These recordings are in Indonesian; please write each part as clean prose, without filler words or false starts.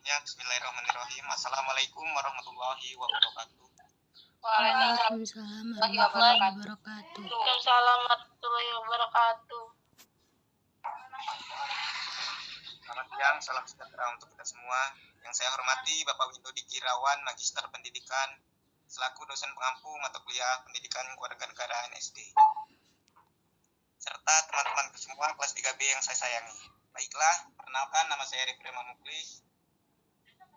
Ya, bismillahirrahmanirrahim. Assalamualaikum warahmatullahi wabarakatuh. Waalaikumsalam warahmatullahi wabarakatuh. Waalaikumsalam warahmatullahi wabarakatuh. Selamat siang, salam sejahtera untuk kita semua. Yang saya hormati Bapak Windu Dikirawan, Magister Pendidikan, selaku dosen pengampu mata kuliah Pendidikan Kewarganegaraan SD. Serta teman-teman semua kelas 3B yang saya sayangi. Baiklah, perkenalkan nama saya Rifri Mamuklis.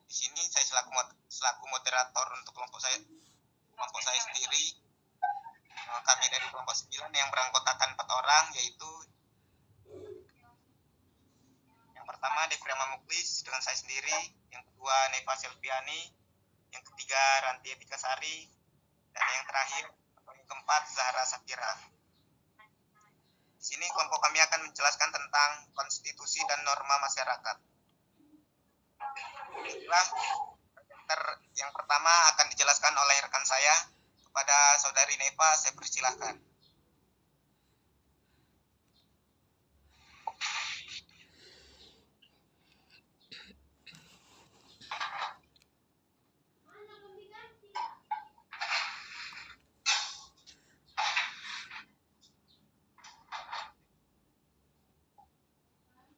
Di sini saya selaku moderator untuk kelompok saya sendiri. Kami dari kelompok 9 yang beranggotakan 4 orang, yaitu yang pertama Devria Mamuklis dengan saya sendiri, yang kedua Neva Selviani, yang ketiga Ranti Epikasari, dan yang terakhir atau yang keempat Zahra Sakira. Di sini kelompok kami akan menjelaskan tentang konstitusi dan norma masyarakat. Baiklah, yang pertama akan dijelaskan oleh rekan saya. Kepada saudari Neva, saya persilahkan.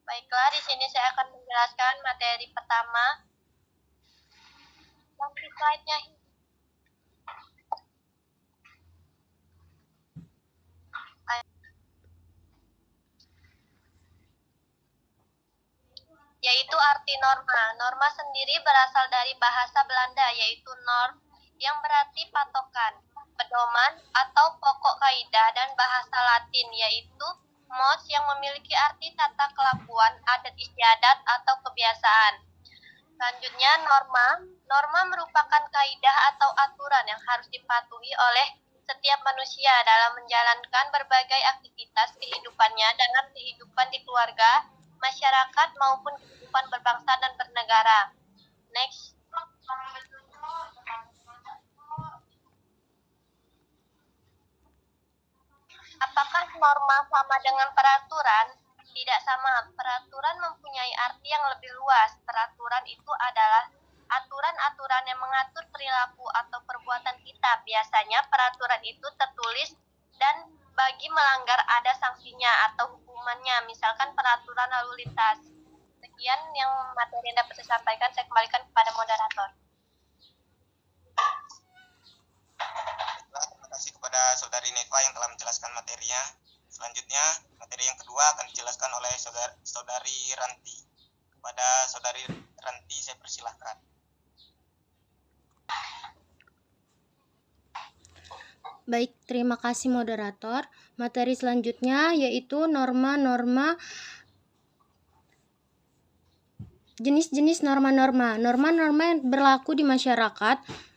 Baiklah, di sini saya akan menjelaskan materi pertama. Yang slide-nya yaitu arti norma. Norma sendiri berasal dari bahasa Belanda, yaitu norm, yang berarti patokan, pedoman, atau pokok kaidah, dan bahasa Latin, yaitu mos, yang memiliki arti tata kelakuan, adat istiadat, atau kebiasaan. Selanjutnya, norma. Norma merupakan kaidah atau aturan yang harus dipatuhi oleh setiap manusia dalam menjalankan berbagai aktivitas kehidupannya dalam kehidupan di keluarga, masyarakat, maupun kehidupan berbangsa dan bernegara. Next. Apakah norma sama dengan peraturan? Tidak sama. Peraturan mempunyai arti yang lebih luas. Peraturan itu adalah aturan-aturan yang mengatur perilaku atau perbuatan kita. Biasanya peraturan itu tertulis dan bagi melanggar ada sanksinya atau hukumannya, misalkan peraturan lalu lintas. Sekian yang materi yang dapat saya sampaikan, saya kembalikan kepada moderator. Terima kasih kepada saudari Neva yang telah menjelaskan materinya. Selanjutnya, materi yang kedua akan dijelaskan oleh saudari Ranti. Kepada saudari Ranti, saya persilahkan. Baik, terima kasih moderator. Materi selanjutnya yaitu norma-norma, jenis-jenis norma-norma. Norma-norma yang berlaku di masyarakat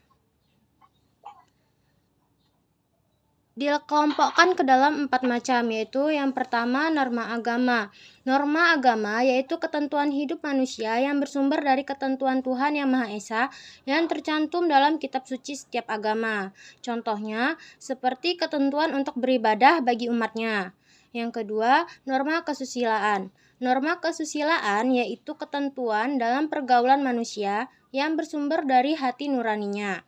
dikelompokkan ke dalam 4 macam, yaitu yang pertama norma agama. Norma agama yaitu ketentuan hidup manusia yang bersumber dari ketentuan Tuhan Yang Maha Esa yang tercantum dalam kitab suci setiap agama. Contohnya seperti ketentuan untuk beribadah bagi umatnya. Yang kedua, norma kesusilaan. Norma kesusilaan yaitu ketentuan dalam pergaulan manusia yang bersumber dari hati nuraninya.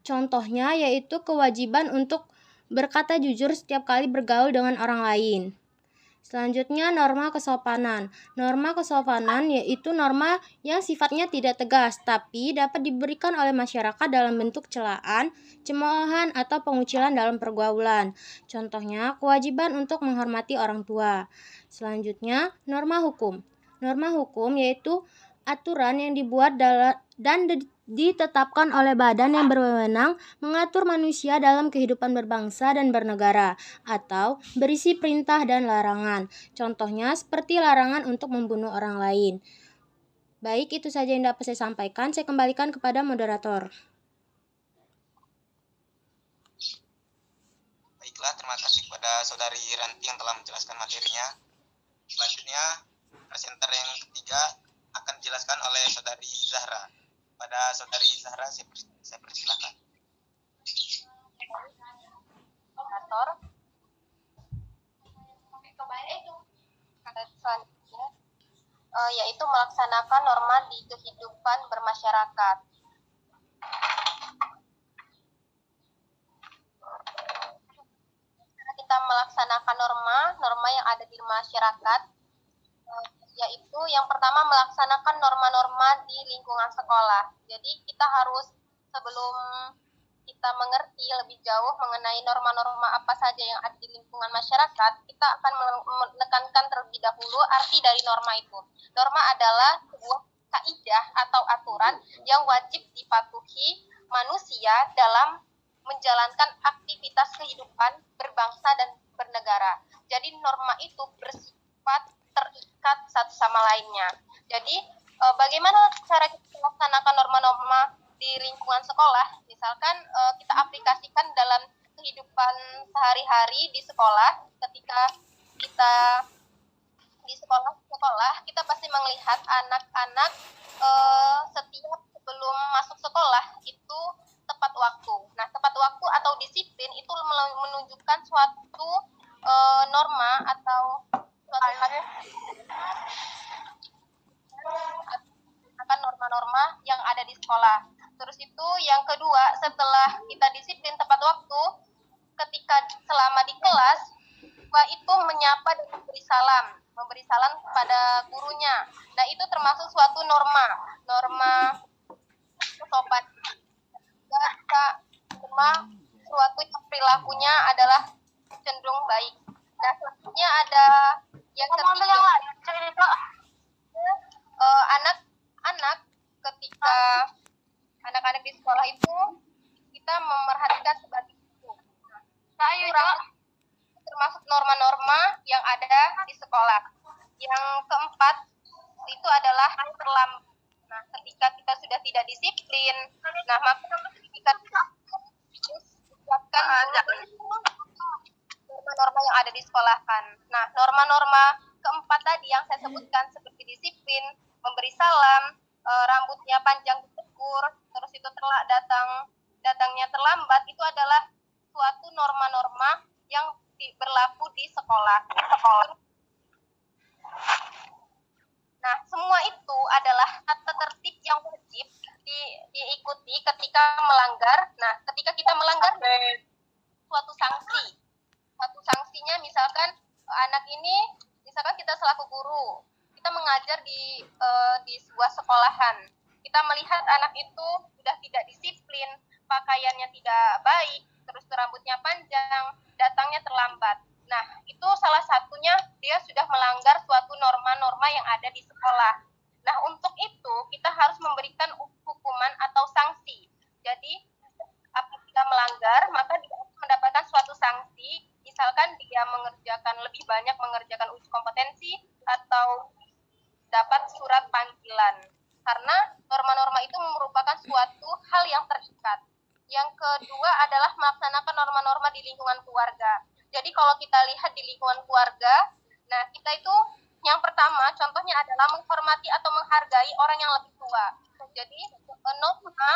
Contohnya yaitu kewajiban untuk berkata jujur setiap kali bergaul dengan orang lain. Selanjutnya, norma kesopanan. Norma kesopanan yaitu norma yang sifatnya tidak tegas, tapi dapat diberikan oleh masyarakat dalam bentuk celaan, cemoohan, atau pengucilan dalam pergaulan. Contohnya, kewajiban untuk menghormati orang tua. Selanjutnya, norma hukum. Norma hukum yaitu aturan yang dibuat dan ditetapkan oleh badan yang berwenang mengatur manusia dalam kehidupan berbangsa dan bernegara, atau berisi perintah dan larangan. Contohnya seperti larangan untuk membunuh orang lain. Baik, itu saja yang dapat saya sampaikan. Saya kembalikan kepada moderator. Baiklah, terima kasih kepada saudari Ranti yang telah menjelaskan materinya. Selanjutnya, presenter yang ketiga akan dijelaskan oleh saudari Zahra. Pada saudari Zahra, saya persilakan. Moderator. Selanjutnya, yaitu melaksanakan norma di kehidupan bermasyarakat. Kita melaksanakan norma yang ada di masyarakat, yaitu yang pertama melaksanakan norma-norma di lingkungan sekolah. Jadi kita harus, sebelum kita mengerti lebih jauh mengenai norma-norma apa saja yang ada di lingkungan masyarakat, kita akan menekankan terlebih dahulu arti dari norma itu. Norma adalah sebuah kaidah atau aturan yang wajib dipatuhi manusia dalam menjalankan aktivitas kehidupan berbangsa dan bernegara. Jadi norma itu bersifat terikat satu sama lainnya. Jadi bagaimana cara kita melaksanakan norma-norma di lingkungan sekolah? Misalkan kita aplikasikan dalam kehidupan sehari-hari di sekolah. Ketika kita di sekolah kita pasti melihat anak-anak setiap sebelum masuk sekolah itu tepat waktu. Nah, tepat waktu atau disiplin itu menunjukkan suatu norma atau akan norma-norma yang ada di sekolah. Terus itu yang kedua, setelah kita disiplin tepat waktu, ketika selama di kelas, itu menyapa dan memberi salam kepada gurunya. Nah, itu termasuk suatu norma sopan. Norma suatu yang perilakunya adalah cenderung baik. Nah, selanjutnya ada yang ketiga, anak-anak ketika anak-anak di sekolah itu kita memerhatikan sebagai itu. Termasuk norma-norma yang ada di sekolah. Yang keempat itu adalah terlambat. Nah, ketika kita sudah tidak disiplin, nah maka kita harus buatkan norma-norma yang ada di sekolah kan. Nah, norma-norma keempat tadi yang saya sebutkan seperti disiplin, memberi salam, rambutnya panjang ditegur, terus itu datangnya terlambat, itu adalah suatu norma-norma yang berlaku di sekolah. Nah, semua itu adalah tata tertib yang wajib diikuti ketika melanggar. Nah, ketika kita melanggar suatu sanksi. Suatu sanksinya misalkan anak ini, misalkan kita selaku guru, kita mengajar di sebuah sekolahan. Kita melihat anak itu sudah tidak disiplin, pakaiannya tidak baik, terus rambutnya panjang, datangnya terlambat. Nah, itu salah satunya dia sudah melanggar suatu norma-norma yang ada di sekolah. Nah, untuk itu kita harus memberikan hukuman atau sanksi. Jadi, apabila melanggar, maka dia harus mendapatkan suatu sanksi. Misalkan dia lebih banyak mengerjakan uji kompetensi atau dapat surat panggilan. Karena norma-norma itu merupakan suatu hal yang terikat. Yang kedua adalah melaksanakan norma-norma di lingkungan keluarga. Jadi kalau kita lihat di lingkungan keluarga, nah kita itu yang pertama contohnya adalah menghormati atau menghargai orang yang lebih tua. Jadi norma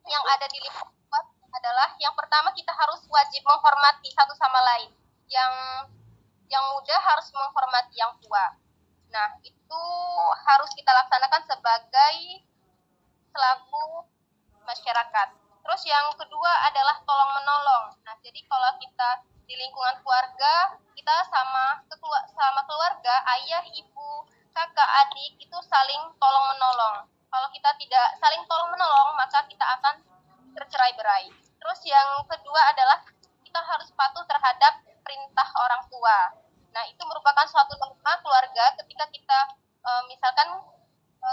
yang ada di lingkungan keluarga adalah yang pertama kita harus wajib menghormati satu sama lain. Yang muda harus menghormati yang tua. Nah, itu harus kita laksanakan sebagai selaku masyarakat. Terus yang kedua adalah tolong menolong. Nah, jadi kalau kita di lingkungan keluarga, kita sama keluarga, ayah, ibu, kakak, adik itu saling tolong menolong. Kalau kita tidak saling tolong menolong, maka kita akan tercerai-berai. Terus yang kedua adalah kita harus patuh terhadap perintah orang tua. Nah, itu merupakan suatu norma keluarga ketika kita misalkan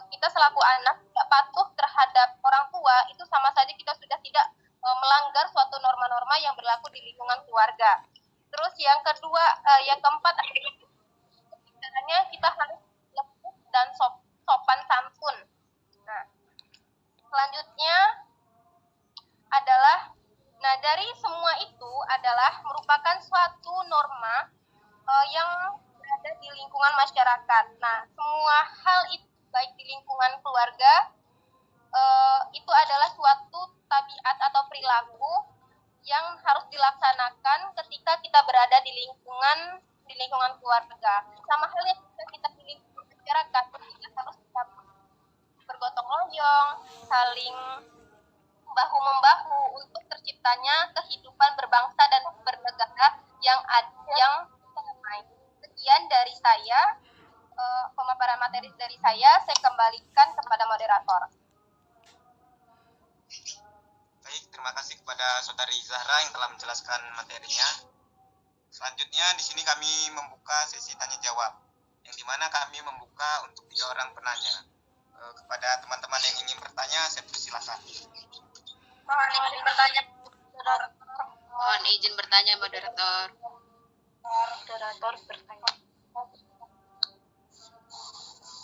kita selaku anak tidak patuh terhadap orang tua, itu sama saja kita sudah tidak melanggar suatu norma-norma yang berlaku di lingkungan keluarga. Terus yang keempat adalah kita harus lembut dan sopan santun. Nah, selanjutnya adalah, nah dari semua itu adalah merupakan suatu norma yang berada di lingkungan masyarakat. Nah, semua hal itu baik di lingkungan keluarga, itu adalah suatu tabiat atau perilaku yang harus dilaksanakan ketika kita berada di lingkungan keluarga. Sama halnya ketika kita di masyarakat sehingga harus tetap bergotong royong, saling bahu-membahu untuk terciptanya kehidupan berbangsa dan bernegara yang damai. Sekian dari saya, pemaparan materi dari saya kembalikan kepada moderator. Baik, terima kasih kepada Saudari Zahra yang telah menjelaskan materinya. Selanjutnya di sini kami membuka sesi tanya jawab, yang dimana kami membuka untuk 3 orang penanya. Kepada teman-teman yang ingin bertanya, saya persilakan. Mohon izin bertanya, moderator. Mohon izin bertanya, moderator. Moderator bertanya.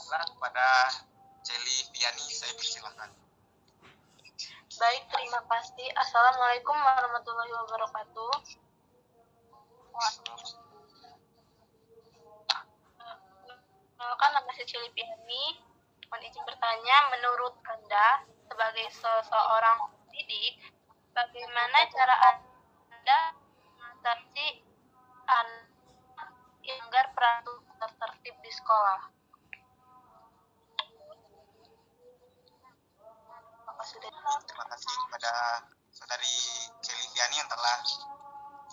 Kepada Celi Piani, saya persilakan. Baik, terima kasih. Assalamualaikum warahmatullahi wabarakatuh. Kan nama saya Celi Piani. Mohon izin bertanya, menurut Anda sebagai seseorang didik, bagaimana cara Anda mengatasi anak agar peraturan tertib di sekolah? Terima kasih kepada Saudari Celi Piani yang telah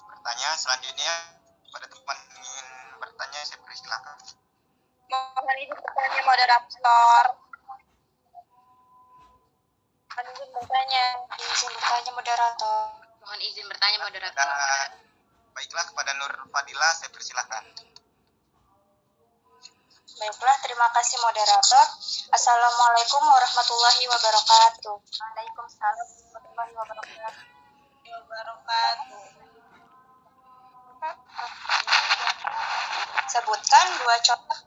bertanya. Selanjutnya pada teman yang ingin bertanya, saya persilakan. Mohon izin bertanya, moderator. Mohon izin bertanya. Moderator. Mohon izin bertanya, moderator. Baiklah, kepada Nur Fadila, saya persilakan. Baiklah, terima kasih moderator. Assalamualaikum warahmatullahi wabarakatuh. Waalaikumsalam warahmatullahi wabarakatuh. Sebutkan 2 contoh.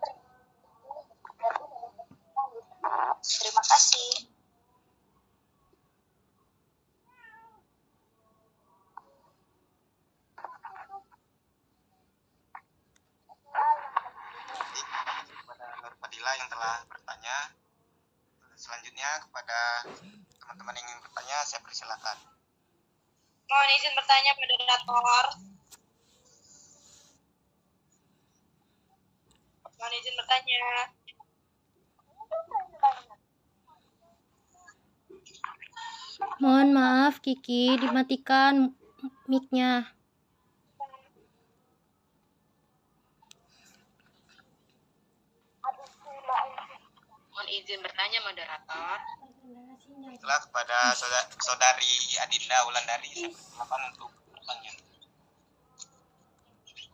Terima kasih. Kepada Nur Fadila yang telah bertanya. Selanjutnya kepada teman-teman yang ingin bertanya, saya persilakan. Mohon izin bertanya, moderator. Mohon izin bertanya. Mohon maaf, Kiki, dimatikan mic-nya. Mohon izin bertanya, moderator. Baiklah, kepada Saudari Adinda Wulandari, saya persilakan untuk bertanya.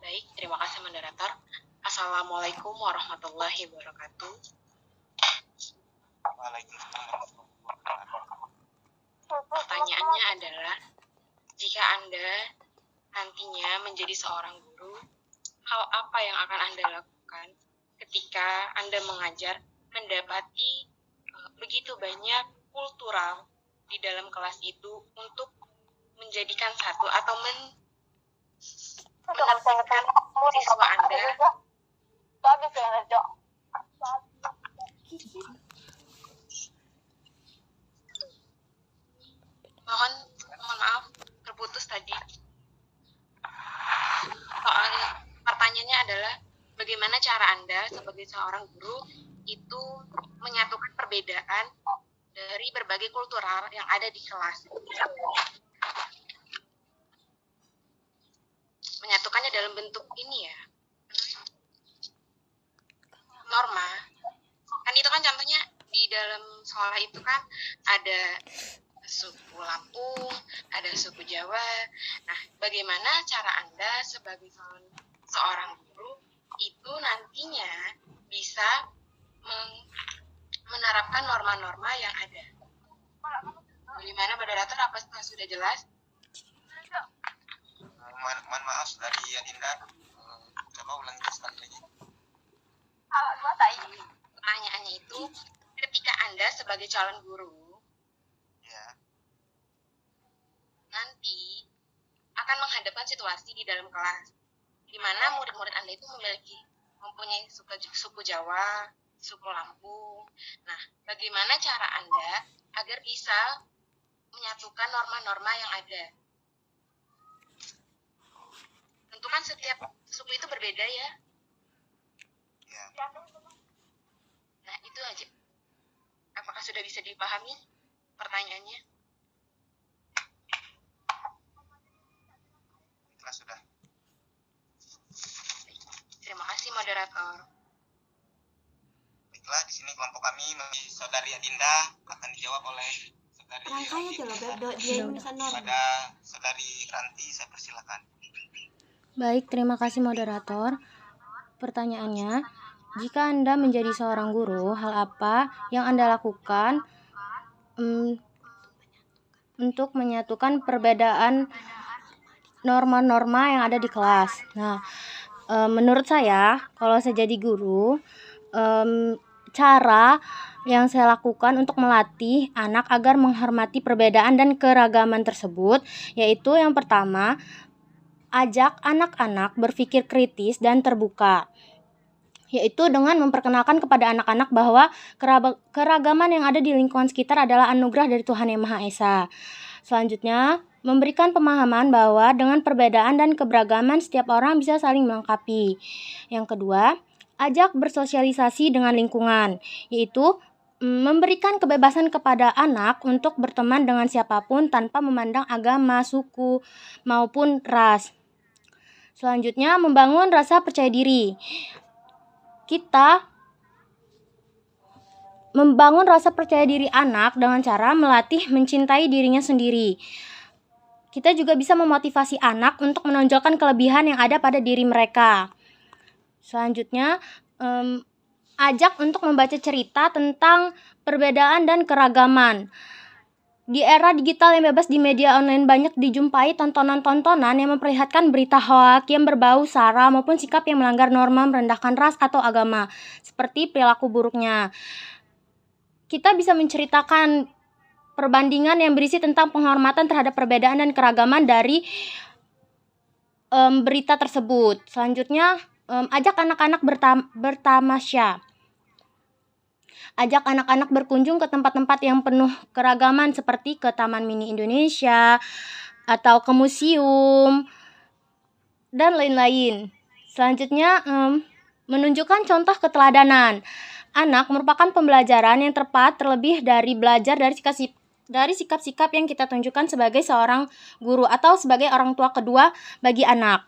Baik, terima kasih, moderator. Assalamualaikum warahmatullahi wabarakatuh. Waalaikumsalam warahmatullahi wabarakatuh. Pertanyaannya adalah, jika Anda nantinya menjadi seorang guru, hal apa yang akan Anda lakukan ketika Anda mengajar mendapati begitu banyak kultural di dalam kelas itu untuk menjadikan satu atau menertibkan siswa Anda mohon maaf terputus tadi. Soal pertanyaannya adalah bagaimana cara Anda sebagai seorang guru itu menyatukan perbedaan dari berbagai kultural yang ada di kelas. Menyatukannya dalam bentuk ini ya, norma. Kan itu kan contohnya di dalam sekolah itu kan ada suku Lampung, ada suku Jawa. Nah, bagaimana cara Anda sebagai seorang guru itu nantinya bisa menerapkan norma-norma yang ada? Bagaimana, moderator? Apa sudah jelas? Mohon maaf dari Adinda, coba ulangi sekali lagi. Pertanyaannya itu, ketika Anda sebagai calon guru Ya. nanti akan menghadapkan situasi di dalam kelas di mana murid-murid Anda itu mempunyai suku Jawa, suku Lampung. Nah, bagaimana cara Anda agar bisa menyatukan norma-norma yang ada? Tentu kan setiap suku itu berbeda ya. Ya. Nah, itu aja. Apakah sudah bisa dipahami pertanyaannya? Baiklah, sudah. Terima kasih moderator. Baiklah, di sini kelompok kami Saudari Adinda akan dijawab oleh Saudari Rangkaian Ranti. aja loh, Beb. Dia bisa normal. Pada Saudari Ranti, saya persilakan. Baik, terima kasih moderator. Pertanyaannya, jika Anda menjadi seorang guru, hal apa yang Anda lakukan untuk menyatukan perbedaan norma-norma yang ada di kelas? Nah, menurut saya, kalau saya jadi guru, cara yang saya lakukan untuk melatih anak agar menghormati perbedaan dan keragaman tersebut, yaitu yang pertama, ajak anak-anak berpikir kritis dan terbuka, yaitu dengan memperkenalkan kepada anak-anak bahwa keragaman yang ada di lingkungan sekitar adalah anugerah dari Tuhan Yang Maha Esa. Selanjutnya, memberikan pemahaman bahwa dengan perbedaan dan keberagaman setiap orang bisa saling melengkapi. Yang kedua, ajak bersosialisasi dengan lingkungan, yaitu memberikan kebebasan kepada anak untuk berteman dengan siapapun tanpa memandang agama, suku, maupun ras. Selanjutnya, membangun rasa percaya diri. Kita membangun rasa percaya diri anak dengan cara melatih mencintai dirinya sendiri. Kita juga bisa memotivasi anak untuk menonjolkan kelebihan yang ada pada diri mereka. Selanjutnya, ajak untuk membaca cerita tentang perbedaan dan keragaman. Di era digital yang bebas di media online banyak dijumpai tontonan-tontonan yang memperlihatkan berita hoak yang berbau sara maupun sikap yang melanggar norma merendahkan ras atau agama, seperti perilaku buruknya. Kita bisa menceritakan perbandingan yang berisi tentang penghormatan terhadap perbedaan dan keragaman dari berita tersebut. Selanjutnya, ajak anak-anak bertamasya. Ajak anak-anak berkunjung ke tempat-tempat yang penuh keragaman seperti ke Taman Mini Indonesia atau ke museum dan lain-lain. Selanjutnya, menunjukkan contoh keteladanan. Anak merupakan pembelajaran yang tepat terlebih dari belajar dari sikap-sikap yang kita tunjukkan sebagai seorang guru atau sebagai orang tua kedua bagi anak.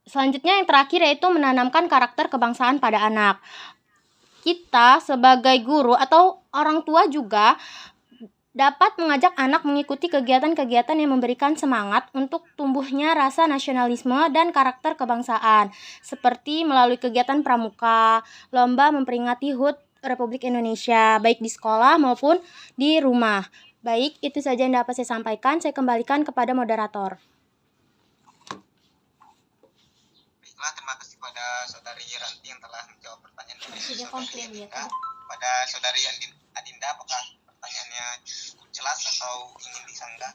Selanjutnya yang terakhir yaitu menanamkan karakter kebangsaan pada anak. Kita sebagai guru atau orang tua juga dapat mengajak anak mengikuti kegiatan-kegiatan yang memberikan semangat untuk tumbuhnya rasa nasionalisme dan karakter kebangsaan, seperti melalui kegiatan pramuka, lomba memperingati HUT Republik Indonesia, baik di sekolah maupun di rumah. Baik, itu saja yang dapat saya sampaikan. Saya kembalikan kepada moderator. Baiklah, terima kasih pada Saudari Ranti yang telah menjawab pertanyaan dari Sudah Saudari komplain ya, Adinda. Pada Saudari Adinda, apakah pertanyaannya cukup jelas atau ingin disanggah?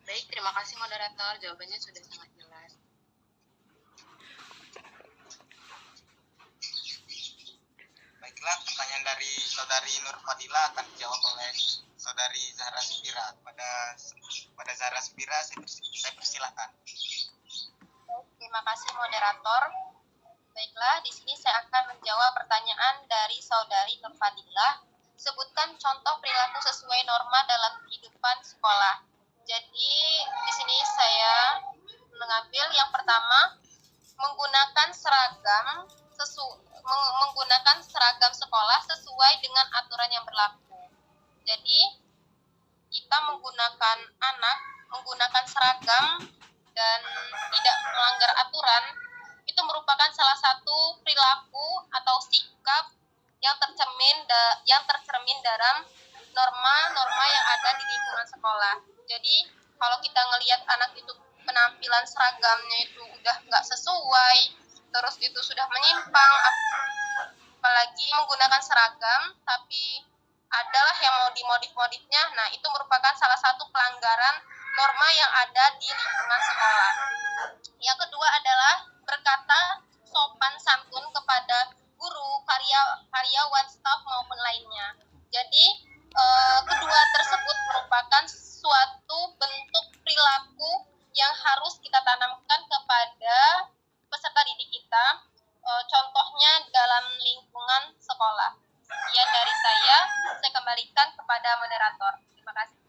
Baik, terima kasih moderator. Jawabannya sudah sangat jelas. Baiklah, pertanyaan dari Saudari Nur Fadila akan dijawab oleh Saudari Zahra Spira. Pada Zahra Spira, saya persilakan. Terima kasih moderator. Baiklah, di sini saya akan menjawab pertanyaan dari Saudari Nur Fadilah. Sebutkan contoh perilaku sesuai norma dalam kehidupan sekolah. Jadi di sini saya mengambil yang pertama, menggunakan seragam sekolah sesuai dengan aturan yang berlaku. Jadi kita menggunakan seragam dan tidak melanggar aturan itu merupakan salah satu perilaku atau sikap yang tercermin dalam norma-norma yang ada di lingkungan sekolah. Jadi kalau kita ngelihat anak itu penampilan seragamnya itu udah nggak sesuai, terus itu sudah menyimpang, apalagi menggunakan seragam tapi adalah yang mau dimodif-modifnya, nah itu merupakan salah satu pelanggaran norma yang ada di lingkungan sekolah. Yang kedua adalah berkata sopan santun kepada guru, karyawan, staf maupun lainnya. Jadi kedua tersebut merupakan suatu bentuk perilaku yang harus kita tanamkan kepada peserta didik kita contohnya dalam lingkungan sekolah. Sekian dari saya kembalikan kepada moderator. Terima kasih.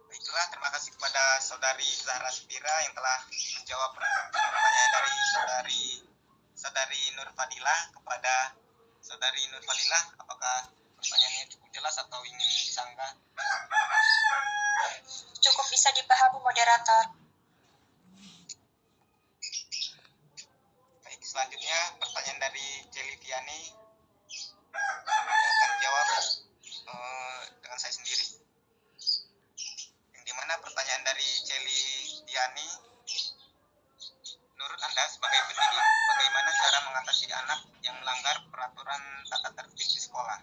Baiklah, terima kasih kepada Saudari Zahra Sapira yang telah menjawab pertanyaan dari Saudari Nur Fadilah. Kepada Saudari Nur Fadilah, apakah pertanyaannya cukup jelas atau ingin disanggah? Cukup bisa dipahami moderator. Baik, selanjutnya pertanyaan dari Celi Tiani yang akan jawab dengan saya sendiri. Yang dimana pertanyaan dari Celi Tiani, menurut Anda sebagai pendidik, bagaimana cara mengatasi anak yang melanggar peraturan tata tertib di sekolah?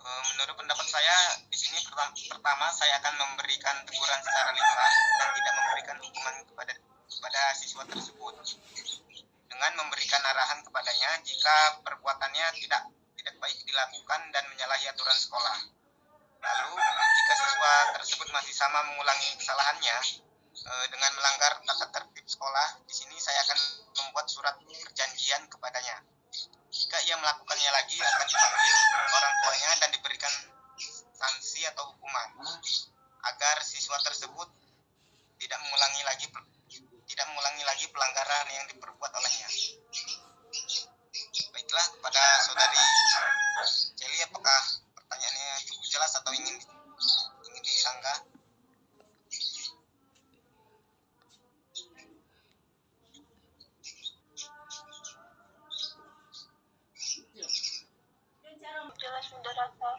Menurut pendapat saya, di sini pertama saya akan memberikan teguran secara lisan dan tidak memberikan hukuman kepada siswa tersebut, dengan memberikan arahan kepadanya jika perbuatannya tidak baik dilakukan dan menyalahi aturan sekolah. Lalu, jika siswa tersebut masih sama mengulangi kesalahannya dengan melanggar tata tertib sekolah, di sini saya akan membuat surat perjanjian kepadanya. Jika ia melakukannya lagi, akan dipanggil orang tuanya dan diberikan sanksi atau hukuman agar siswa tersebut tidak mengulangi lagi pelanggaran yang diperbuat olehnya. Baiklah, kepada Saudari Celi, apakah pertanyaannya cukup jelas atau ingin disanggah? Jelas moderator.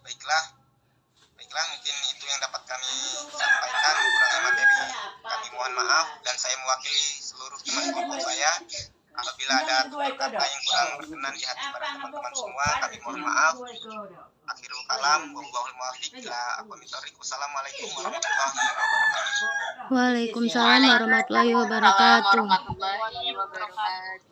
Baiklah, mungkin itu yang dapat kami sampaikan. Kurangnya materi kami mohon maaf, dan saya mewakili seluruh teman kelompok saya. Apabila ada kata yang kurang berkenan di hati para teman-teman semua, kami mohon maaf. Akhirul kalam, wallahul muwaffiq ila aqwamit thoriq. Wassalamualaikum warahmatullahi wabarakatuh. Waalaikumsalam warahmatullahi wabarakatuh. warahmatullahi wabarakatuh.